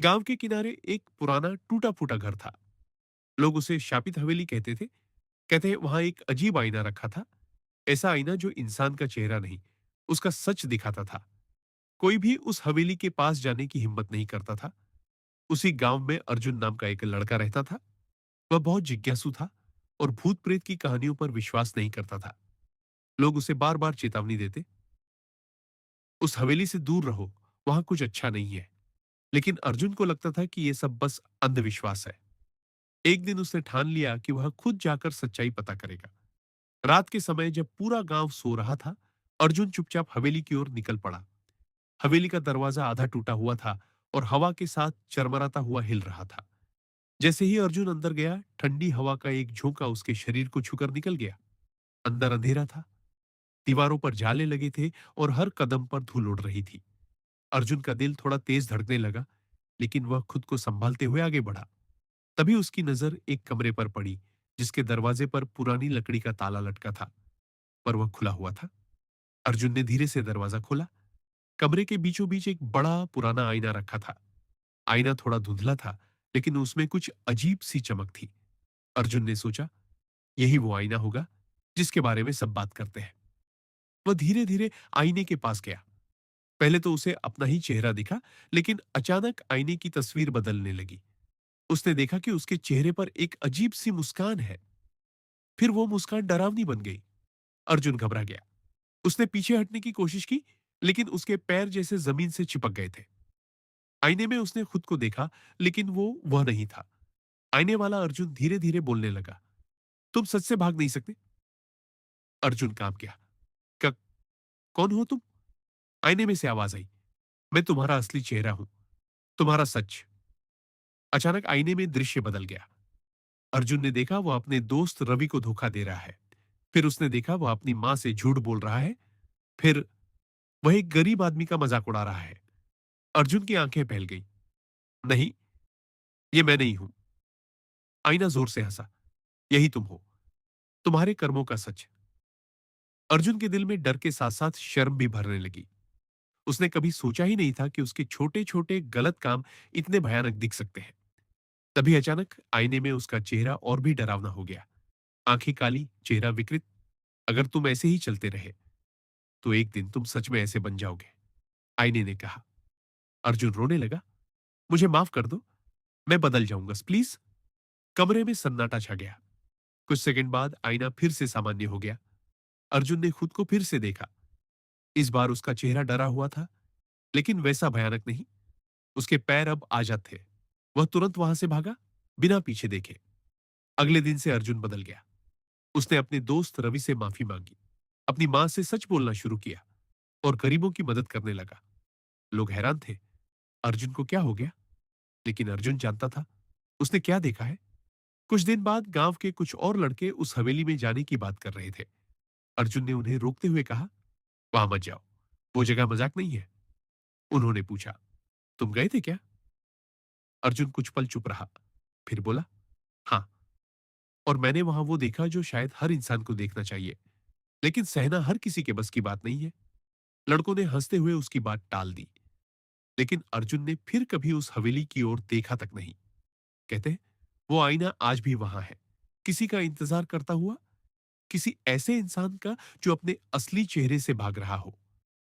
गांव के किनारे एक पुराना टूटा फूटा घर था। लोग उसे शापित हवेली कहते थे। कहते हैं वहां एक अजीब आईना रखा था। ऐसा आईना जो इंसान का चेहरा नहीं, उसका सच दिखाता था। कोई भी उस हवेली के पास जाने की हिम्मत नहीं करता था। उसी गांव में अर्जुन नाम का एक लड़का रहता था। वह बहुत जिज्ञासु था और भूत प्रेत की कहानियों पर विश्वास नहीं करता था। लोग उसे बार बार चेतावनी देते, उस हवेली से दूर रहो, वहां कुछ अच्छा नहीं है। लेकिन अर्जुन को लगता था कि यह सब बस अंधविश्वास है। एक दिन उसने ठान लिया कि वह खुद जाकर सच्चाई पता करेगा। रात के समय जब पूरा गांव सो रहा था, अर्जुन चुपचाप हवेली की ओर निकल पड़ा। हवेली का दरवाजा आधा टूटा हुआ था और हवा के साथ चरमराता हुआ हिल रहा था। जैसे ही अर्जुन अंदर गया, ठंडी हवा का एक झोंका उसके शरीर को छूकर निकल गया। अंदर अंधेरा था, दीवारों पर जाले लगे थे और हर कदम पर धूल उड़ रही थी। अर्जुन का दिल थोड़ा तेज धड़कने लगा, लेकिन वह खुद को संभालते हुए आगे बढ़ा। तभी उसकी नजर एक कमरे पर पड़ी, जिसके दरवाजे पर पुरानी लकड़ी का ताला लटका था, पर वह खुला हुआ था। अर्जुन ने धीरे से दरवाजा खोला। कमरे के बीचों बीच एक बड़ा पुराना आईना रखा था। आईना थोड़ा धुंधला था, लेकिन उसमें कुछ अजीब सी चमक थी। अर्जुन ने सोचा, यही वो आईना होगा जिसके बारे में सब बात करते हैं। वह धीरे धीरे आईने के पास गया। पहले तो उसे अपना ही चेहरा दिखा, लेकिन अचानक आईने की तस्वीर बदलने लगी। उसने देखा कि उसके चेहरे पर एक अजीब सी मुस्कान है। फिर वो मुस्कान डरावनी बन गई। अर्जुन घबरा गया। उसने पीछे हटने की कोशिश की, लेकिन उसके पैर जैसे जमीन से चिपक गए थे। आईने में उसने खुद को देखा, लेकिन वो वह नहीं था। आईने वाला अर्जुन धीरे धीरे बोलने लगा, तुम सच से भाग नहीं सकते। अर्जुन कांप गया। "क- कौन हो तुम?" आईने में से आवाज आई। "मैं तुम्हारा असली चेहरा हूं, तुम्हारा सच।" अचानक आईने में दृश्य बदल गया। अर्जुन ने देखा वो अपने दोस्त रवि को धोखा दे रहा है। फिर उसने देखा वो अपनी मां से झूठ बोल रहा है। फिर वह एक गरीब आदमी का मजाक उड़ा रहा है। अर्जुन की आंखें फैल गई। नहीं, ये मैं नहीं हूं। आईना जोर से हंसा। यही तुम हो, तुम्हारे कर्मों का सच। अर्जुन के दिल में डर के साथ साथ शर्म भी भरने लगी। उसने कभी सोचा ही नहीं था कि उसके छोटे छोटे गलत काम इतने भयानक दिख सकते हैं। तभी अचानक आईने में उसका चेहरा और भी डरावना हो गया। आंखें काली, चेहरा विकृत। अगर तुम ऐसे ही चलते रहे, तो एक दिन तुम सच में ऐसे बन जाओगे, आईने ने कहा। अर्जुन रोने लगा। मुझे माफ कर दो, मैं बदल जाऊंगा प्लीज। कमरे में सन्नाटा छा गया। कुछ सेकंड बाद आईना फिर से सामान्य हो गया। अर्जुन ने खुद को फिर से देखा। इस बार उसका चेहरा डरा हुआ था, लेकिन वैसा भयानक नहीं। उसके पैर अब आजाद थे। वह तुरंत वहां से भागा, बिना पीछे देखे। अगले दिन से अर्जुन बदल गया। उसने अपने दोस्त रवि से माफी मांगी, अपनी मां से सच बोलना शुरू किया और गरीबों की मदद करने लगा। लोग हैरान थे, अर्जुन को क्या हो गया? लेकिन अर्जुन जानता था उसने क्या देखा है। कुछ दिन बाद गांव के कुछ और लड़के उस हवेली में जाने की बात कर रहे थे। अर्जुन ने उन्हें रोकते हुए कहा, वहां मत जाओ, वो जगह मजाक नहीं है। उन्होंने पूछा, तुम गए थे क्या? अर्जुन कुछ पल चुप रहा, फिर बोला, हाँ, और मैंने वहां वो देखा जो शायद हर इंसान को देखना चाहिए, लेकिन सहना हर किसी के बस की बात नहीं है। लड़कों ने हंसते हुए उसकी बात टाल दी, लेकिन अर्जुन ने फिर कभी उस हवेली की ओर देखा तक नहीं। कहते हैं, वो आईना आज भी वहां है, किसी का इंतजार करता हुआ, किसी ऐसे इंसान का जो अपने असली चेहरे से भाग रहा हो।